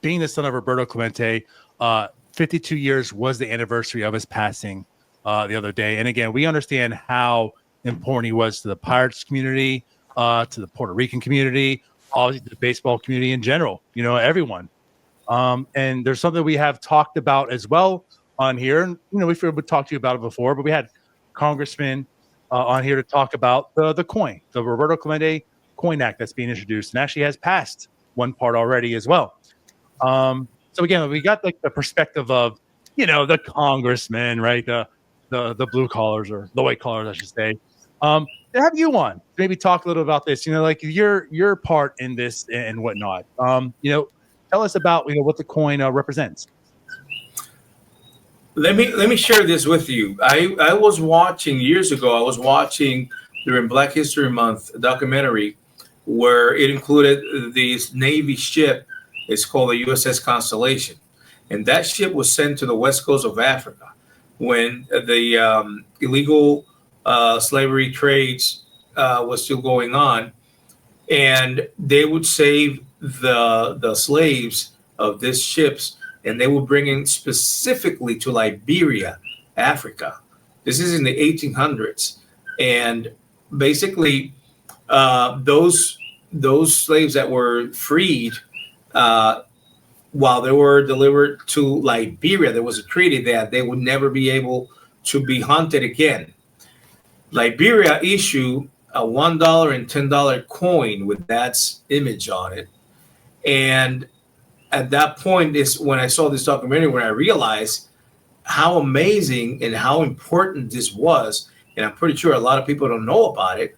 being the son of Roberto Clemente, 52 years was the anniversary of his passing the other day. And again, we understand how important he was to the Pirates community, to the Puerto Rican community, obviously to the baseball community in general, everyone. And there's something we have talked about as well on here. And, we figured we'd talk to you about it before, but we had Congressman on here to talk about the coin, the Roberto Clemente Coin Act that's being introduced, and actually has passed one part already as well. So again, we got like the perspective of, the congressman, right? The blue collars, or the white collars, I should say. To have you on, maybe talk a little about this, like your part in this and whatnot. Tell us about what the coin represents. Let me share this with you. I was watching years ago. I was watching during Black History Month a documentary where it included this Navy ship. It's called the USS Constellation, and that ship was sent to the west coast of Africa when the illegal slavery trades was still going on, and they would save the slaves of these ships, and they would bring in specifically to Liberia, Africa. This is in the 1800s, and basically those slaves that were freed while they were delivered to Liberia, there was a treaty that they would never be able to be hunted again. Liberia issued a $1 and $10 coin with that image on it. And at that point is when I saw this documentary, when I realized how amazing and how important this was. And I'm pretty sure a lot of people don't know about it.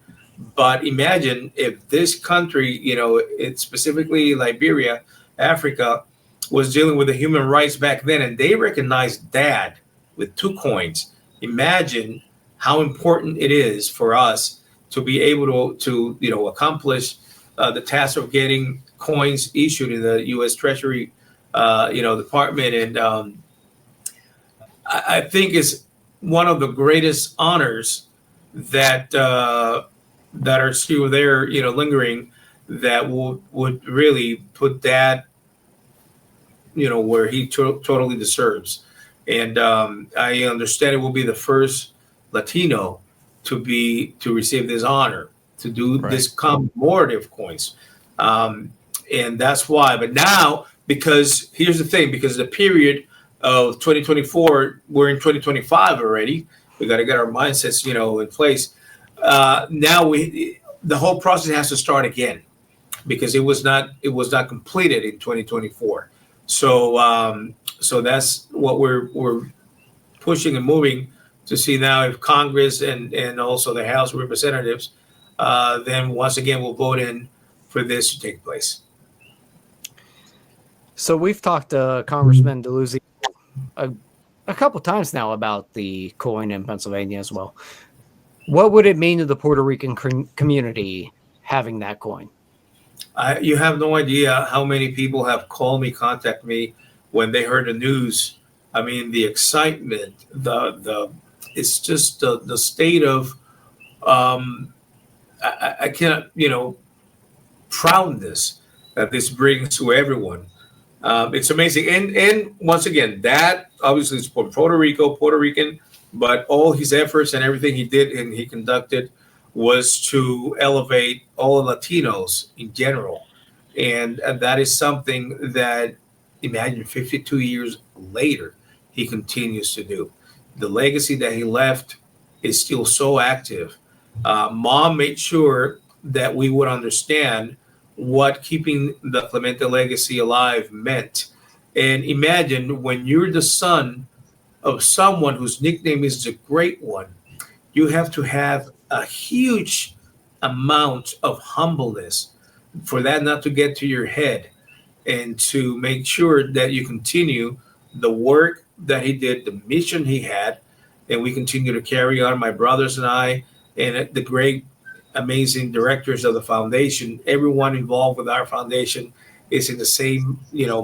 But imagine if this country, it specifically Liberia, Africa, was dealing with the human rights back then, and they recognized that with 2 coins. Imagine how important it is for us to be able to accomplish the task of getting coins issued in the U.S. Treasury, Department. And I think it's one of the greatest honors that are still there, lingering, that would really put that, where he totally deserves. And I understand it will be the first Latino to receive this honor, to do this commemorative coins. And that's why. But now, because here's the thing, because the period of 2024, we're in 2025 already. We got to get our mindsets, in place. Now the whole process has to start again, because it was not completed in 2024. So that's what we're pushing and moving to see now if Congress and also the House of Representatives then once again will vote in for this to take place. So we've talked to Congressman DeLuzzi a couple times now about the coin in Pennsylvania as well. What would it mean to the Puerto Rican community having that coin? You have no idea how many people have called me, contacted me when they heard the news. I mean, the excitement, it's just the state of I can't proudness that this brings to everyone. It's amazing, and once again, that obviously is for Puerto Rican, but all his efforts and everything he did and he conducted was to elevate all Latinos in general, and that is something that, imagine 52 years later, he continues to do. The legacy that he left is still so active. Mom made sure that we would understand what keeping the Clemente legacy alive meant. And imagine when you're the son of someone whose nickname is the Great One, you have to have a huge amount of humbleness for that not to get to your head, and to make sure that you continue the work that he did, the mission he had, and we continue to carry on, my brothers and I, and the great, amazing directors of the foundation. Everyone involved with our foundation is in the same,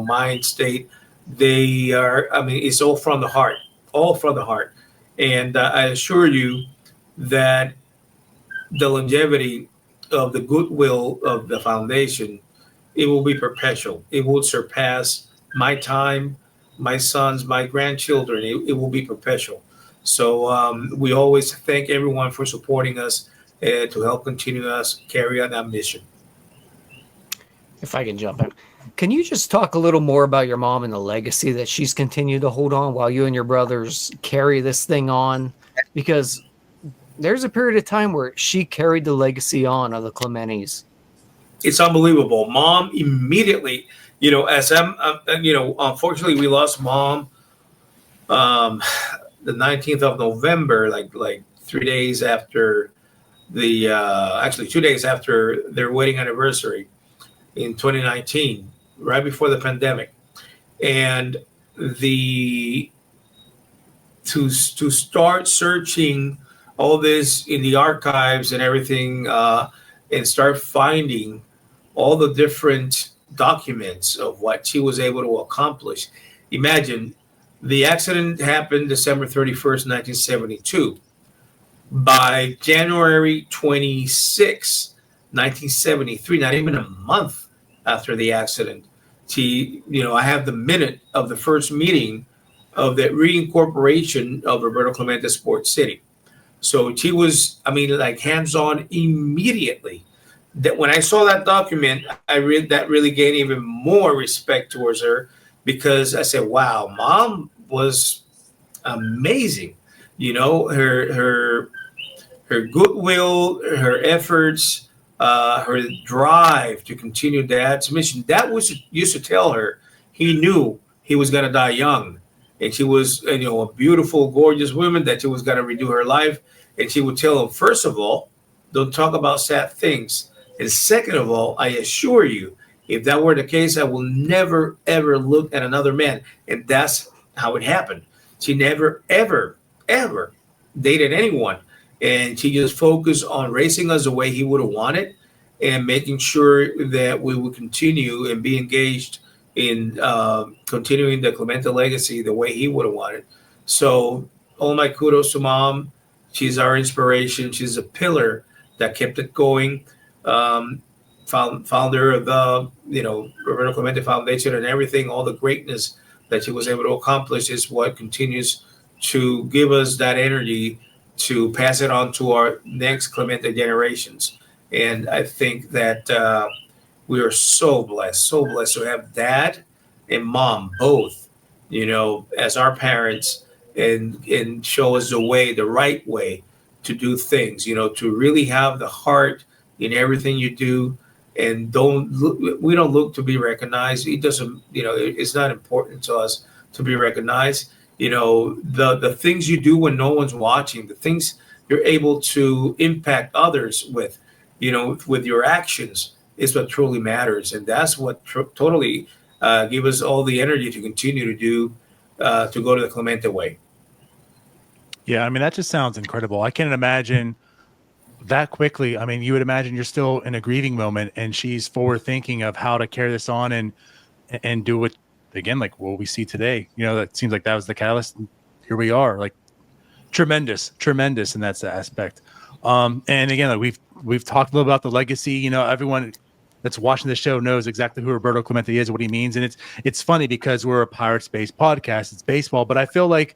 mind state. They are, it's all from the heart, And I assure you that the longevity of the goodwill of the foundation, it will be perpetual. It will surpass my time, my sons, my grandchildren, it will be perpetual. So we always thank everyone for supporting us to help continue us carry on that mission. If I can jump in, can you just talk a little more about your mom and the legacy that she's continued to hold on while you and your brothers carry this thing on? Because there's a period of time where she carried the legacy on of the Clementes. It's unbelievable. Mom immediately, as unfortunately we lost mom the 19th of November, like 3 days after actually 2 days after their wedding anniversary in 2019, right before the pandemic. And to start searching all this in the archives and everything, and start finding all the different documents of what she was able to accomplish. Imagine, the accident happened December 31st, 1972. By January 26, 1973, not even a month after the accident, I have the minute of the first meeting of the reincorporation of Roberto Clemente Sports City. So she was, hands-on immediately. That when I saw that document, that really gained even more respect towards her, because I said, wow, mom was amazing. Her goodwill, her efforts, her drive to continue dad's mission. That was used to tell her he knew he was going to die young. And she was, a beautiful, gorgeous woman that she was going to redo her life. And she would tell him, first of all, don't talk about sad things. And second of all, I assure you, if that were the case, I will never, ever look at another man. And that's how it happened. She never, ever, ever dated anyone. And she just focused on raising us the way he would have wanted, and making sure that we would continue and be engaged in continuing the Clemente legacy the way he would have wanted. So all my kudos to mom. She's our inspiration. She's a pillar that kept it going. Founder of the Roberto Clemente Foundation, and everything, all the greatness that she was able to accomplish is what continues to give us that energy to pass it on to our next Clemente generations. And I think that we are so blessed to have dad and mom both, as our parents, and show us the right way to do things, to really have the heart in everything you do. And we don't look to be recognized. It doesn't, it's not important to us to be recognized. The things you do when no one's watching, the things you're able to impact others with, with your actions, is what truly matters. And that's what totally give us all the energy to continue to do, to go to the Clemente way. Yeah, that just sounds incredible. I can't imagine that quickly. You would imagine you're still in a grieving moment, and she's forward thinking of how to carry this on and do it again, like what we see today. That seems like that was the catalyst. Here we are, like tremendous in that aspect. And again, like we've talked a little about the legacy. Everyone that's watching the show knows exactly who Roberto Clemente is, what he means. And it's funny because we're a Pirates-based podcast. It's baseball, but I feel like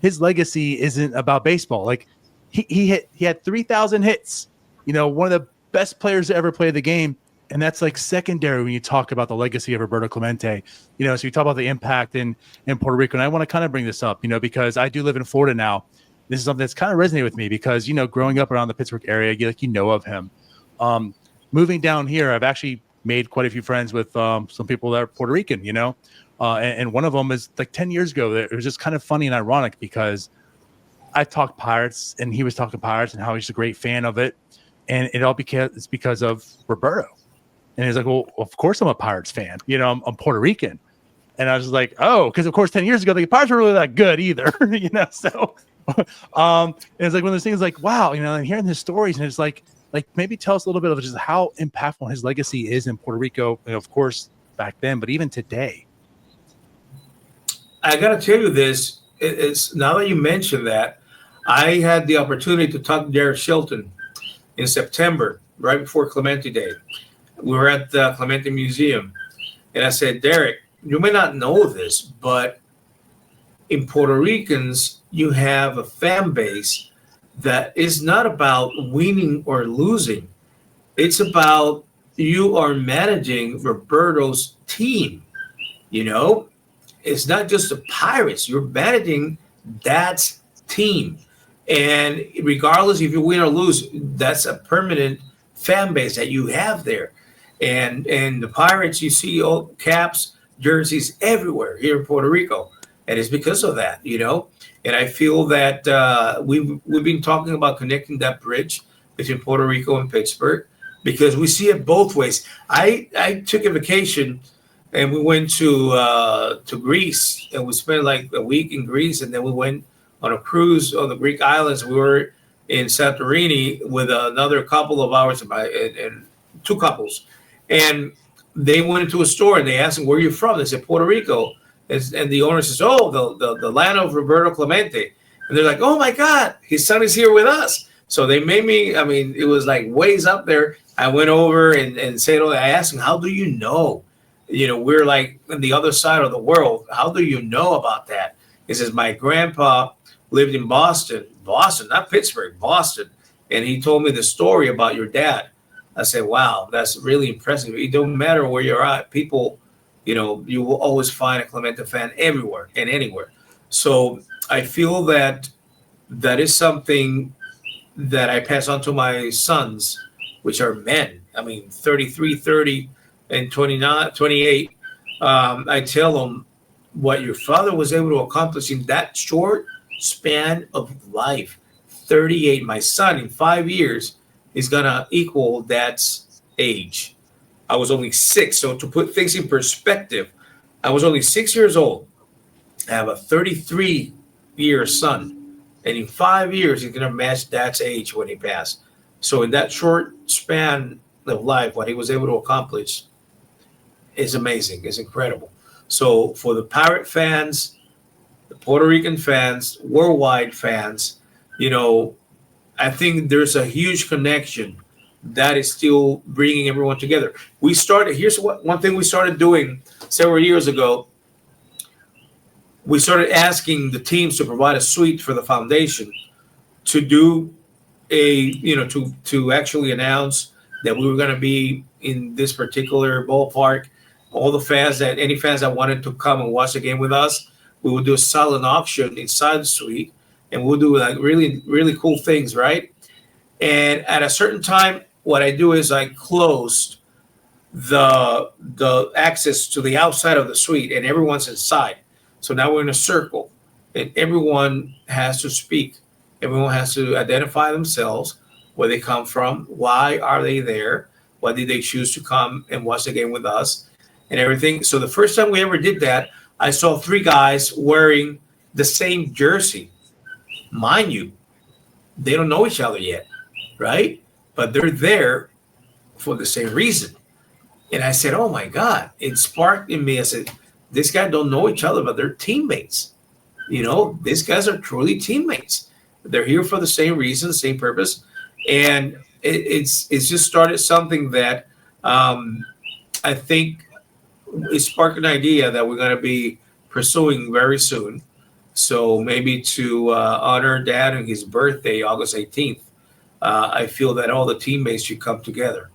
his legacy isn't about baseball. Like he had 3,000 hits, one of the best players to ever play the game. And that's like secondary when you talk about the legacy of Roberto Clemente. So you talk about the impact in Puerto Rico. And I want to kind of bring this up, because I do live in Florida now. This is something that's kind of resonated with me because, growing up around the Pittsburgh area, of him. Moving down here, I've actually made quite a few friends with some people that are Puerto Rican, and one of them is like 10 years ago. It was just kind of funny and ironic because I talked Pirates and he was talking Pirates and how he's a great fan of it. And it's because of Roberto. And he's like, well, of course I'm a Pirates fan. I'm Puerto Rican. And I was like, oh, because of course 10 years ago, the Pirates weren't really that good either, so and it's like one of those things like, wow, and hearing his stories, and it's like maybe tell us a little bit of just how impactful his legacy is in Puerto Rico, of course, back then, but even today. I got to tell you this, it's now that you mentioned that, I had the opportunity to talk to Derek Shelton in September, right before Clemente Day. We were at the Clemente Museum, and I said, Derek, you may not know this, but in Puerto Ricans, you have a fan base that is not about winning or losing. It's about you are managing Roberto's team. You know, it's not just the Pirates. You're managing that team. And regardless if you win or lose, that's a permanent fan base that you have there. And the Pirates, you see old caps, jerseys everywhere here in Puerto Rico. And it's because of that, you know. And I feel that we've been talking about connecting that bridge between Puerto Rico and Pittsburgh because we see it both ways. I took a vacation and we went to Greece and we spent like a week in Greece, and then we went on a cruise on the Greek islands. We were in Santorini with another couple of hours and two couples, and they went into a store and they asked them, "Where are you from?" They said, "Puerto Rico." And the owner says, "Oh, the land of Roberto Clemente." And they're like, "Oh my God, his son is here with us." So they made me, I mean, it was like ways up there. I went over and said, I asked him, "How do you know? You know, we're like on the other side of the world. How do you know about that?" He says, "My grandpa lived in Boston, not Pittsburgh, Boston. And he told me the story about your dad." I said, "Wow, that's really impressive." It don't matter where you're at. People, you know, you will always find a Clemente fan everywhere and anywhere. So I feel that that is something that I pass on to my sons, which are men. I mean, 33, 30, and 29, 28. I tell them what your father was able to accomplish in that short span of life. 38, my son, in 5 years, is going to equal dad's age. I was only 6. So to put things in perspective, I was only 6 years old. I have a 33-year son. And in 5 years, he's going to match dad's age when he passed. So in that short span of life, what he was able to accomplish is amazing. It's incredible. So for the Pirate fans, the Puerto Rican fans, worldwide fans, you know, I think there's a huge connection that is still bringing everyone together. We started, here's one thing we started doing several years ago. We started asking the teams to provide a suite for the foundation to do to actually announce that we were going to be in this particular ballpark. All the fans any fans that wanted to come and watch the game with us, we would do a silent auction inside the suite, and we'll do like really, really cool things, right? And at a certain time, what I do is I closed the access to the outside of the suite, and everyone's inside. So now we're in a circle, and everyone has to speak. Everyone has to identify themselves, where they come from, why are they there, why did they choose to come and watch the game with us, and everything. So the first time we ever did that, I saw 3 guys wearing the same jersey. Mind you, they don't know each other yet, right? But they're there for the same reason. And I said, "Oh my God," it sparked in me. I said, "These guys don't know each other, but they're teammates. You know, these guys are truly teammates. They're here for the same reason, same purpose." And it's just started something that I think it sparked an idea that we're going to be pursuing very soon. So maybe to honor Dad on his birthday, August 18th, I feel that all the teammates should come together.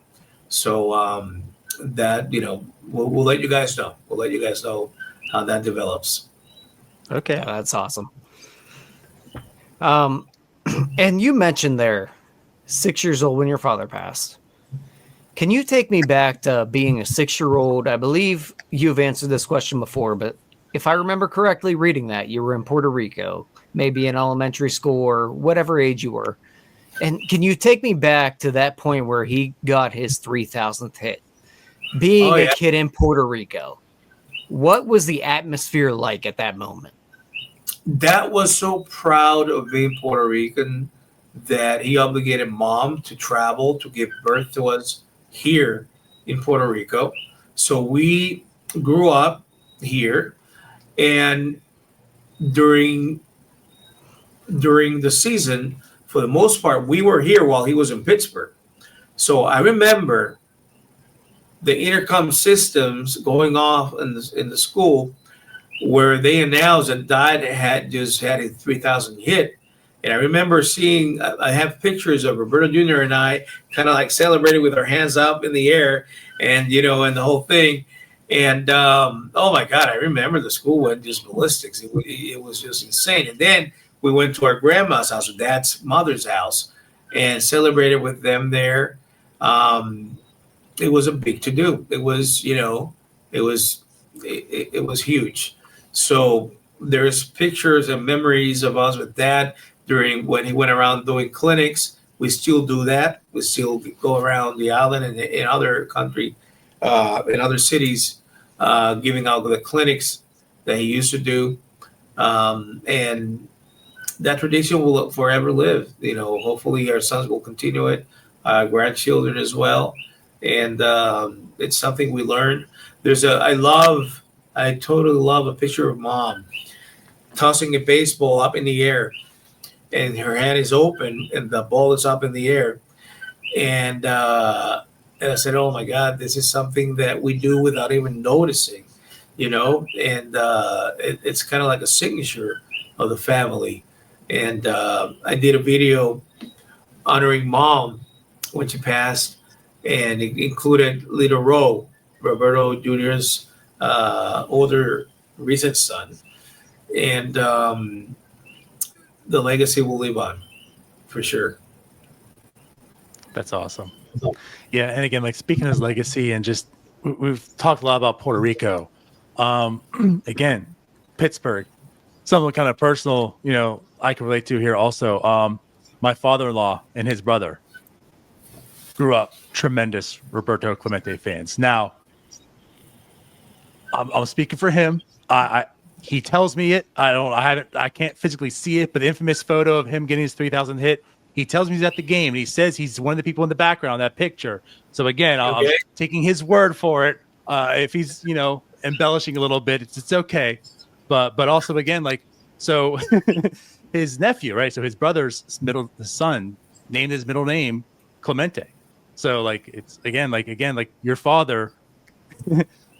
So that, you know, we'll let you guys know. We'll let you guys know how that develops. Okay, that's awesome. And you mentioned there, 6 years old when your father passed. Can you take me back to being a 6-year-old? I believe you've answered this question before, but if I remember correctly reading that, you were in Puerto Rico, maybe in elementary school or whatever age you were. And can you take me back to that point where he got his 3,000th hit? Being a kid in Puerto Rico, what was the atmosphere like at that moment? That was so proud of being Puerto Rican that he obligated Mom to travel to give birth to us here in Puerto Rico. So we grew up here, and during the season, for the most part, we were here while he was in Pittsburgh. So I remember the intercom systems going off in the school where they announced that Dad had just had a 3,000 hit. And I remember seeing, I have pictures of Roberto Jr. and I kind of like celebrating with our hands up in the air and, you know, and the whole thing. And oh my God, I remember the school went just ballistics. It was just insane. And then we went to our grandma's house, or Dad's mother's house, and celebrated with them there. It was a big to do. It was, you know, it was huge. So there's pictures and memories of us with Dad during when he went around doing clinics. We still do that. We still go around the island and in other country, in other cities, giving out the clinics that he used to do. And that tradition will forever live. You know, hopefully our sons will continue it, grandchildren as well. And it's something we learned. I totally love a picture of Mom tossing a baseball up in the air, and her hand is open and the ball is up in the air. And I said, oh my God, this is something that we do without even noticing, you know, and it's kind of like a signature of the family. And I did a video honoring Mom when she passed, and it included little Roberto Jr.'s older recent son. And the legacy will live on for sure. That's awesome. Yeah, and again, like speaking of his legacy, and just we've talked a lot about Puerto Rico. Again, Pittsburgh, something kind of personal, you know, I can relate to here also. My father-in-law and his brother grew up tremendous Roberto Clemente fans. Now, I'm speaking for him. He tells me it. I can't physically see it, but the infamous photo of him getting his 3,000 hit. He tells me he's at the game, and he says he's one of the people in the background, that picture. So again, I'm taking his word for it. If he's, you know, embellishing a little bit, it's okay. But also again, like, so his nephew, right? So his brother's son named his middle name Clemente. So like, it's again, like your father,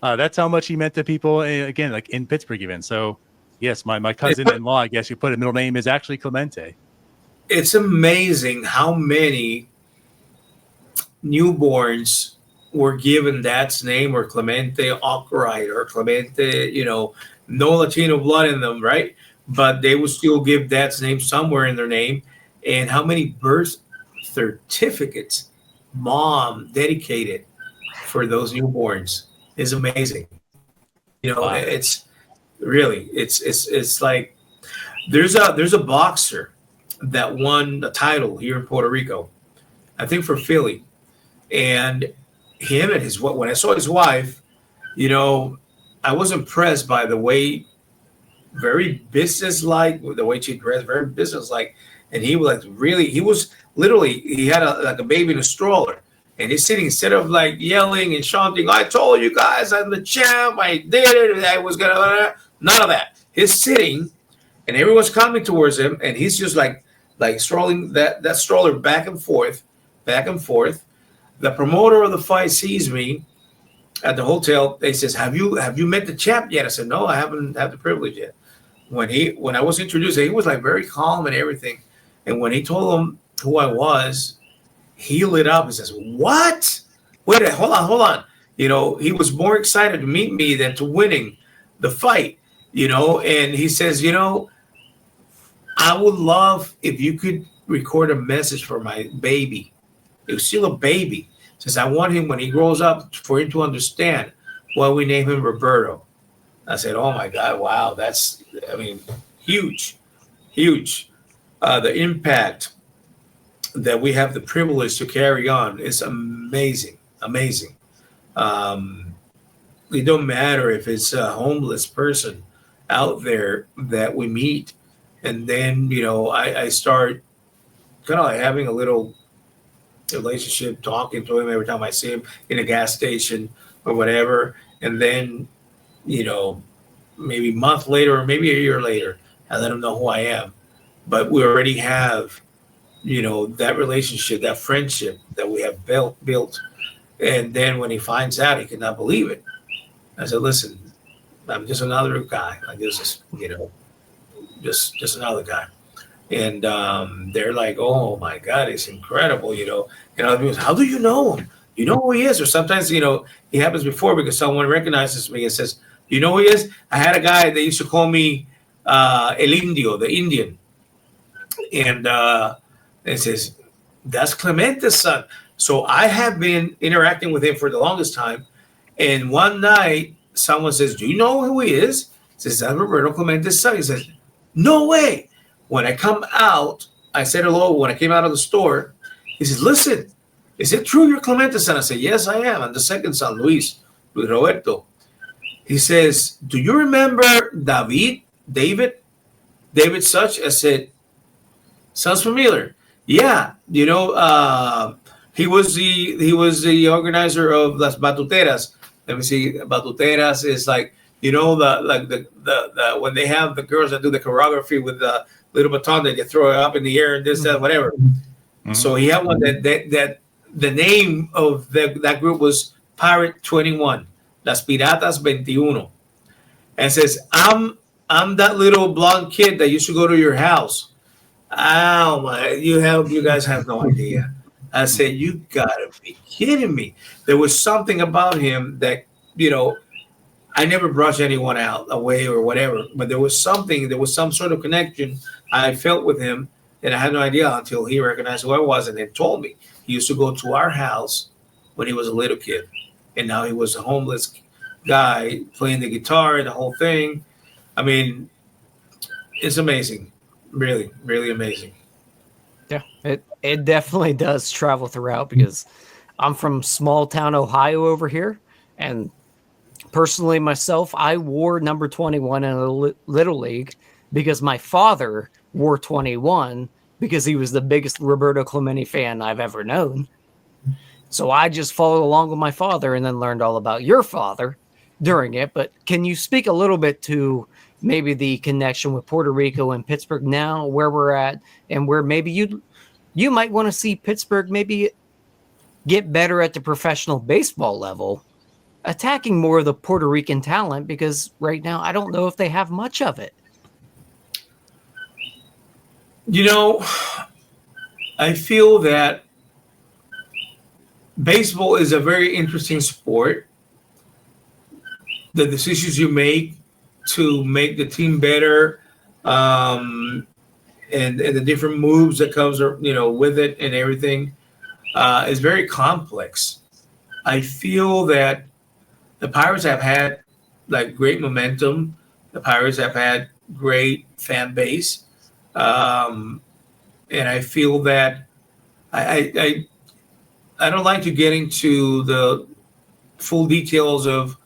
that's how much he meant to people, again, like in Pittsburgh even. So yes, my cousin-in-law, I guess you put, a middle name is actually Clemente. It's amazing how many newborns were given Dad's name, or Clemente Arkwright, or Clemente, you know, no Latino blood in them, right? But they would still give Dad's name somewhere in their name. And how many birth certificates Mom dedicated for those newborns is amazing. You know, wow. It's really, it's like there's a boxer that won the title here in Puerto Rico, I think for Philly, and him and his, when I saw his wife, you know, I was impressed by the way, very businesslike, the way she dressed, very businesslike, and he was like he was literally, he had like a baby in a stroller, and he's sitting, instead of like yelling and shouting, I told you guys I'm the champ, I did it, I was gonna, none of that. He's sitting, and everyone's coming towards him, and he's just like strolling that stroller back and forth. The promoter of the fight sees me at the hotel. They says, have you met the champ yet? I said, no, I haven't had the privilege yet. When I was introduced, he was like very calm and everything. And when he told them who I was, he lit up and says, what? Wait, hold on. You know, he was more excited to meet me than to winning the fight, you know, and he says, you know, I would love if you could record a message for my baby. It was still a baby. Says, I want him when he grows up for him to understand why we name him Roberto. I said, oh my God, wow. That's, I mean, huge. The impact that we have the privilege to carry on is amazing. It don't matter if it's a homeless person out there that we meet. And then, you know, I start kind of like having a little relationship, talking to him every time I see him in a gas station or whatever. And then, you know, maybe a month later or maybe a year later, I let him know who I am. But we already have, you know, that relationship, that friendship that we have built And then when he finds out, he could not believe it. I said, listen, I'm just another guy. Like this is, just another guy. And they're like, oh my God, it's incredible, And other people, how do you know him? You know who he is? Or sometimes, it happens before because someone recognizes me and says, you know who he is? I had a guy that used to call me El Indio, the Indian. And it says, that's Clemente's son. So I have been interacting with him for the longest time. And one night, someone says, do you know who he is? He says, that's Roberto Clemente's son. He says, no way. When I come out, I said hello. When I came out of the store, he says, listen, is it true you're Clemente's son? I said, yes, I am. I'm the second son, Luis Roberto. He says, do you remember David Such? I said, sounds familiar. Yeah, he was the organizer of Las Batuteras. Let me see, Batuteras is like, the when they have the girls that do the choreography with the little baton that you throw it up in the air and this, that, whatever. Mm-hmm. So he had one that the name of that group was Pirate 21, Las Piratas 21. And says, I'm that little blonde kid that used to go to your house. Oh my, you guys have no idea. I said, you gotta be kidding me. There was something about him that, I never brushed anyone away or whatever, but there was some sort of connection I felt with him, and I had no idea until he recognized who I was and then told me. He used to go to our house when he was a little kid, and now he was a homeless guy playing the guitar and the whole thing. I mean, it's amazing. Really, really amazing. Yeah, it definitely does travel throughout because I'm from small town Ohio over here, and personally myself, I wore number 21 in a little league because my father wore 21 because he was the biggest Roberto Clemente fan I've ever known. So I just followed along with my father and then learned all about your father during it. But can you speak a little bit to maybe the connection with Puerto Rico and Pittsburgh now, where we're at, and where maybe you might want to see Pittsburgh maybe get better at the professional baseball level, attacking more of the Puerto Rican talent, because right now I don't know if they have much of it. I feel that baseball is a very interesting sport. The decisions you make to make the team better, and the different moves that comes, with it and everything, is very complex. I feel that the Pirates have had great momentum. The Pirates have had great fan base, and I feel that I don't like to get into the full details of,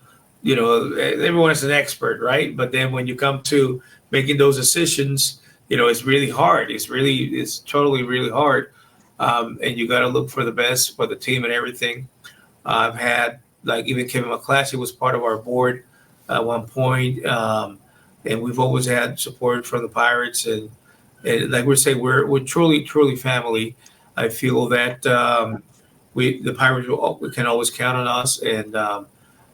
everyone is an expert, right? But then when you come to making those decisions, it's really hard. It's totally really hard, and you got to look for the best for the team and everything. I've had even Kevin McClatchy was part of our board at one point, and we've always had support from the Pirates, and like we're saying, we're truly family. I feel that the Pirates we can always count on us, and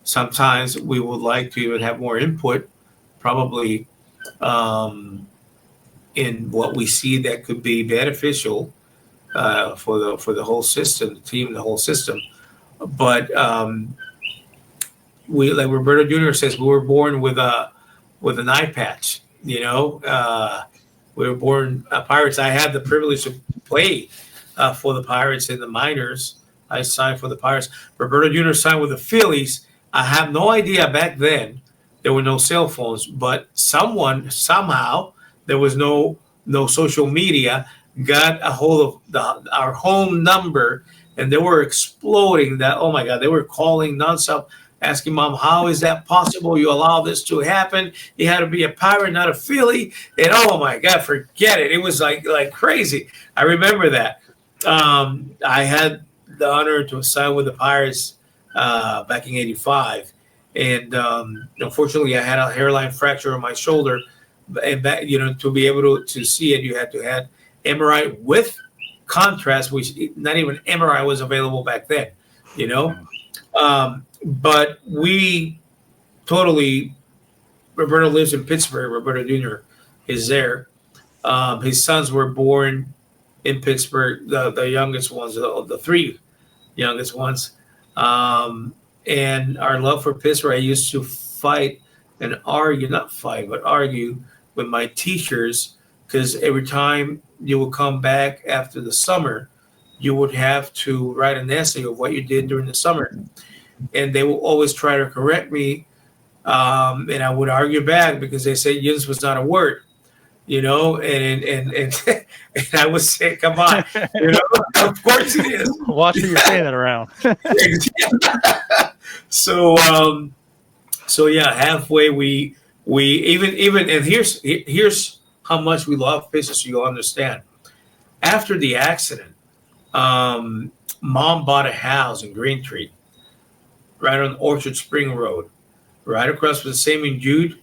sometimes we would like to even have more input, probably in what we see that could be beneficial for the whole system, the team, the whole system. But we, like Roberto Jr. says, we were born with an eye patch. We were born Pirates. I had the privilege to play for the Pirates in the minors. I signed for the Pirates. Roberto Jr. signed with the Phillies. I have no idea back then. There were no cell phones, but somehow, there was no social media, got a hold of our home number, and they were exploding that. Oh my God, they were calling nonstop, asking Mom, how is that possible? You allow this to happen? You had to be a Pirate, not a Philly. And oh my God, forget it. It was like crazy. I remember that. I had the honor to sign with the Pirates back in '85, and unfortunately, I had a hairline fracture on my shoulder. And that, to be able to see it, you had to have MRI with contrast, which not even MRI was available back then. you know. But we totally. Roberto lives in Pittsburgh. Roberto Jr. is there. His sons were born in Pittsburgh. The youngest ones, the three youngest ones. And our love for Pittsburgh, I used to fight and argue, not fight, but argue with my teachers because every time you would come back after the summer, you would have to write an essay of what you did during the summer. And they will always try to correct me. And I would argue back because they said Yins was not a word, you know, and I would say, come on, you know, of course it is. Watch who you're saying that around. So yeah, halfway we even and here's how much we love Pittsburgh, so you'll understand. After the accident, Mom bought a house in Green Tree, right on Orchard Spring Road, right across from the St. and Jude.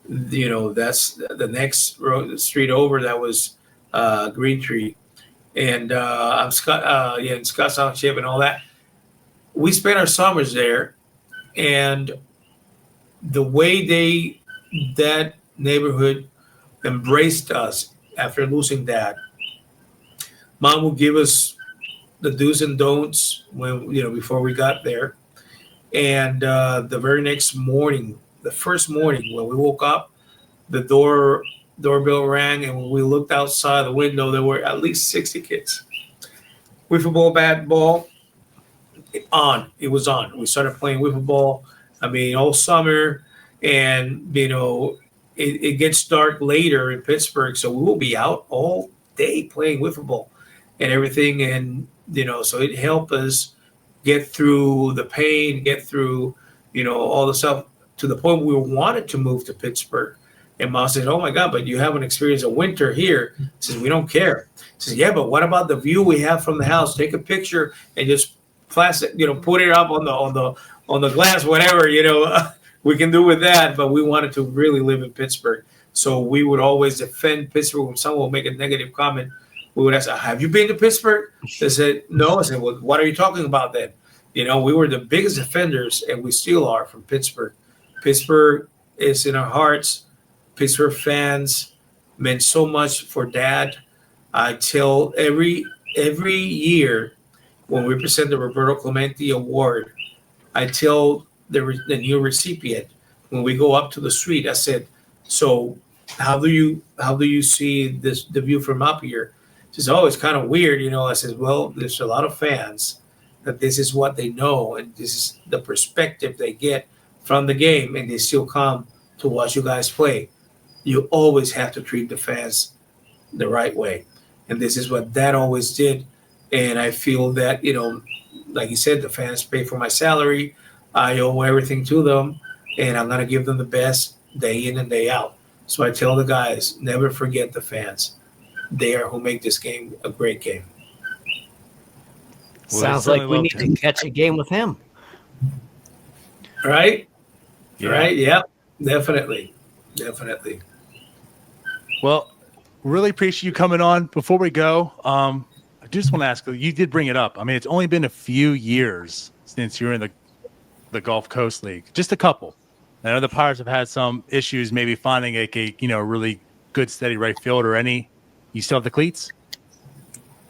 You know, that's the next street over. That was Green Tree, and I'm Scott, in Scott Township and all that. We spent our summers there, and the way that neighborhood embraced us after losing Dad. Mom would give us the do's and don'ts when, you know, before we got there. And the very next morning, the first morning when we woke up, the doorbell rang, and when we looked outside the window, there were at least 60 kids. Wiffle ball, bat ball, on. It was on. We started playing wiffle ball, I mean, all summer. And, you know, it gets dark later in Pittsburgh, so we will be out all day playing wiffle ball and everything. And, you know, so it helped us get through the pain, get through, you know, all the stuff to the point we wanted to move to Pittsburgh. And Mom said, oh my God, but you haven't experienced a winter here. She says, we don't care. She says, yeah, but what about the view we have from the house? Take a picture and just plastic, you know, put it up on the glass, whatever, you know, we can do with that. But we wanted to really live in Pittsburgh. So we would always defend Pittsburgh. When someone would make a negative comment, we would ask, have you been to Pittsburgh? They said, no. I said, well, what are you talking about then? You know, we were the biggest defenders, and we still are, from Pittsburgh. Pittsburgh is in our hearts. Pittsburgh fans meant so much for Dad. I tell every year when we present the Roberto Clemente Award, I tell the new recipient when we go up to the suite, I said, so how do you see the view from up here? She says, oh, it's kind of weird, you know. I said, well, there's a lot of fans that this is what they know, and this is the perspective they get from the game, and they still come to watch you guys play. You always have to treat the fans the right way, and this is what Dad always did. And I feel that, you know, like you said, the fans pay for my salary. I owe everything to them, and I'm going to give them the best day in and day out. So I tell the guys, never forget the fans. They are who make this game a great game. Well, sounds like we need to catch a game with him. Right? Yeah. Right? Yeah, definitely. Definitely. Well, really appreciate you coming on. Before we go, I just want to ask, you did bring it up. I mean, it's only been a few years since you're in the Gulf Coast League, just a couple. I know the Pirates have had some issues maybe finding a really good steady right fielder. You still have the cleats?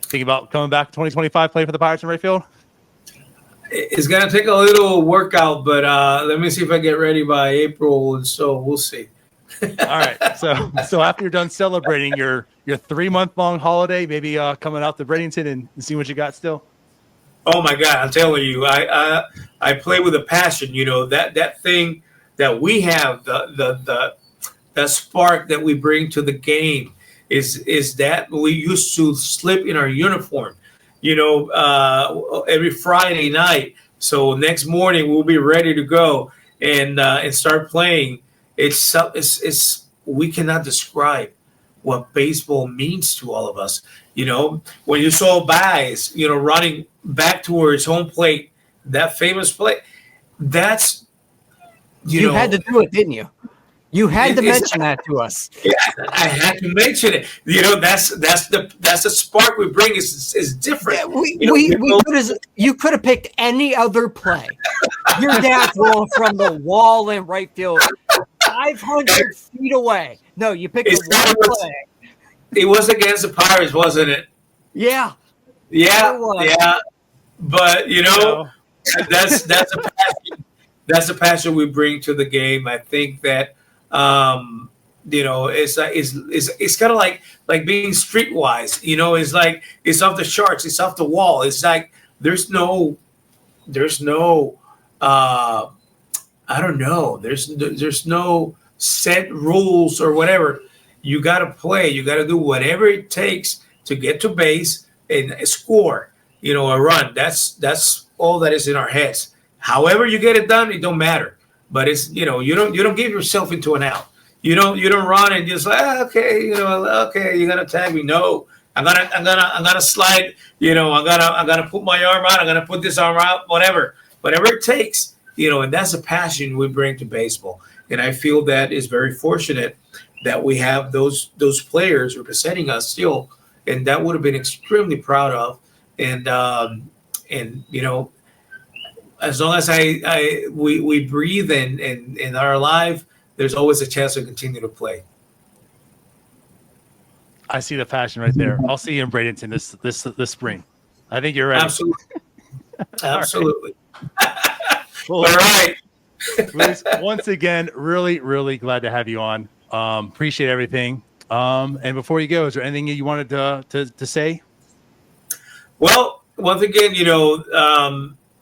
Thinking about coming back 2025, play for the Pirates in right field? It's going to take a little workout, but let me see if I get ready by April, and so we'll see. All right. So after you're done celebrating your 3-month-long holiday, maybe coming out to Bradenton and see what you got still? Oh, my God. I'm telling you, I play with a passion. You know, that thing that we have, the spark that we bring to the game, is that we used to slip in our uniform, you know, every Friday night. So next morning we'll be ready to go and start playing. It's we cannot describe what baseball means to all of us. You know, when you saw Baez, you know, running back towards home plate, that famous play, that's you know, had to do it, didn't you? You had to mention that to us. Yeah, I had to mention it. That's the spark we bring is different. Yeah, you could have picked any other play. Your dad throwing from the wall in right field, 500 feet away. No, you picked the one play. It was against the Pirates, wasn't it? Yeah. Yeah. But that's a passion. That's a passion we bring to the game. I think that it's kind of like being streetwise. It's like it's off the charts. It's off the wall. It's like there's no I don't know. There's no set rules or whatever. You got to play. You got to do whatever it takes to get to base and score. A run. That's all that is in our heads. However you get it done, it don't matter. But it's you don't give yourself into an out. You don't run and just like okay you're gonna tag me. No, I'm gonna slide. I'm gonna put my arm out. I'm gonna put this arm out. Whatever it takes. And that's a passion we bring to baseball. And I feel that is very fortunate that we have those players representing us still, and that would have been extremely proud of. And as long as we breathe and are alive, there's always a chance to continue to play. I see the passion right there. I'll see you in Bradenton this spring. I think you're ready. Absolutely. Well, all right. Luis, once again, really, really glad to have you on. Appreciate everything. And before you go, is there anything you wanted to say? Well, once again,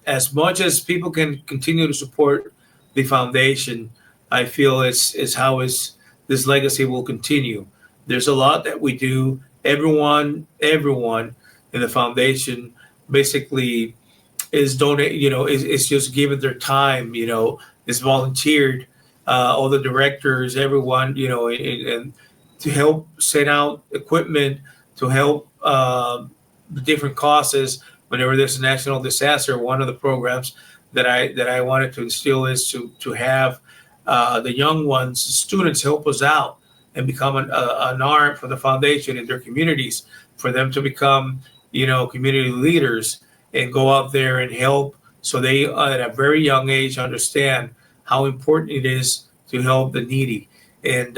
as much as people can continue to support the foundation, I feel it's how this legacy will continue. There's a lot that we do. Everyone in the foundation basically is donate. Is just giving their time. Is volunteered. All the directors, everyone, and to help send out equipment, to help the different causes. Whenever there's a national disaster, one of the programs that I wanted to instill is to have the young ones, students, help us out and become an arm for the foundation in their communities, for them to become community leaders and go out there and help, so they at a very young age understand how important it is to help the needy. And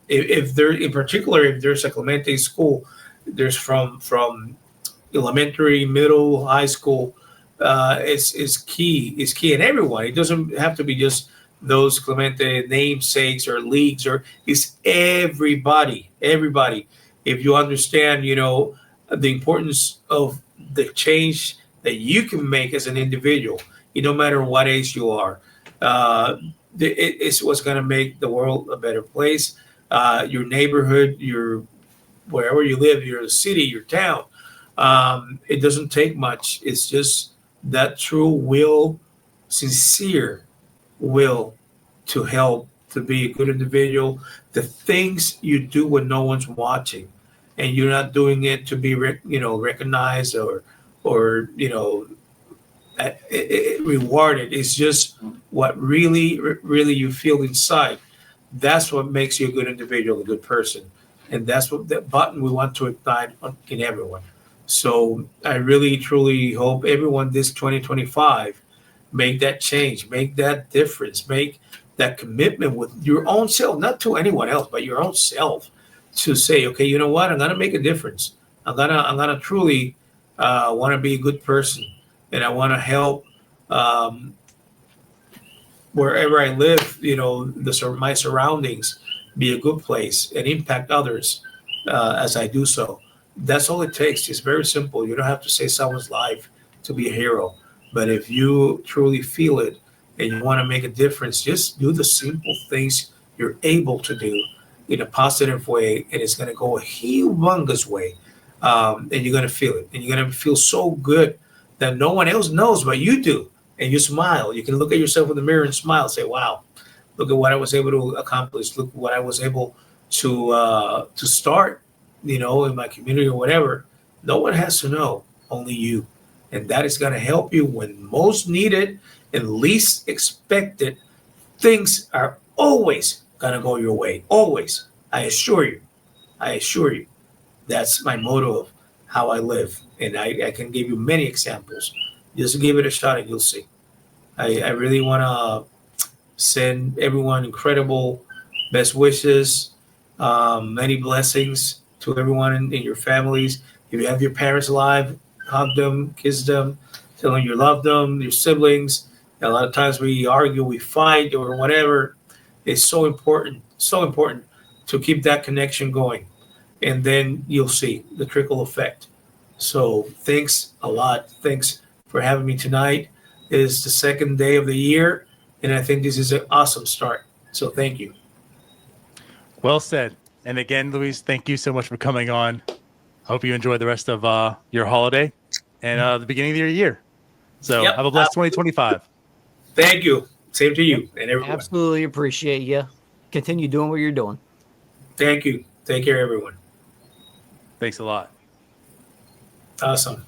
if there's a Clemente school, there's from elementary, middle, high school, is key in everyone. It doesn't have to be just those Clemente namesakes or leagues, or it's everybody. If you understand, the importance of the change that you can make as an individual, no matter what age you are, it's what's going to make the world a better place. Your neighborhood, wherever you live, your city, your town. It doesn't take much. It's just that true will, sincere will to help, to be a good individual. The things you do when no one's watching, and you're not doing it to be recognized or rewarded. It's just what really you feel inside. That's what makes you a good individual, a good person, and that's what that button we want to ignite in everyone. So I really truly hope everyone this 2025 make that change, make that difference, make that commitment with your own self, not to anyone else, but your own self, to say, okay, you know what, I'm gonna make a difference. I'm gonna truly want to be a good person, and I want to help wherever I live. My surroundings be a good place and impact others as I do so. That's all it takes. It's very simple. You don't have to save someone's life to be a hero. But if you truly feel it and you want to make a difference, just do the simple things you're able to do in a positive way, and it's going to go a humongous way. And you're going to feel it. And you're going to feel so good that no one else knows, but you do. And you smile. You can look at yourself in the mirror and smile and say, wow, look at what I was able to accomplish. Look what I was able to start, in my community or whatever. No one has to know, only you. And that is going to help you when most needed and least expected. Things are always gonna go your way. Always. I assure you. I assure you. That's my motto of how I live. And I can give you many examples. Just give it a shot and you'll see. I really want to send everyone incredible best wishes, many blessings to everyone in your families. If you have your parents alive, hug them, kiss them, tell them you love them, your siblings. A lot of times we argue, we fight, or whatever. It's so important to keep that connection going. And then you'll see the trickle effect. So thanks a lot. Thanks for having me tonight. It is the second day of the year, and I think this is an awesome start. So thank you. Well said. And again, Luis, thank you so much for coming on. Hope you enjoy the rest of your holiday and the beginning of your year. So Yep. have a blessed 2025. Thank you. Same to you and everyone. Absolutely appreciate you. Continue doing what you're doing. Thank you. Take care, everyone. Thanks a lot. Awesome.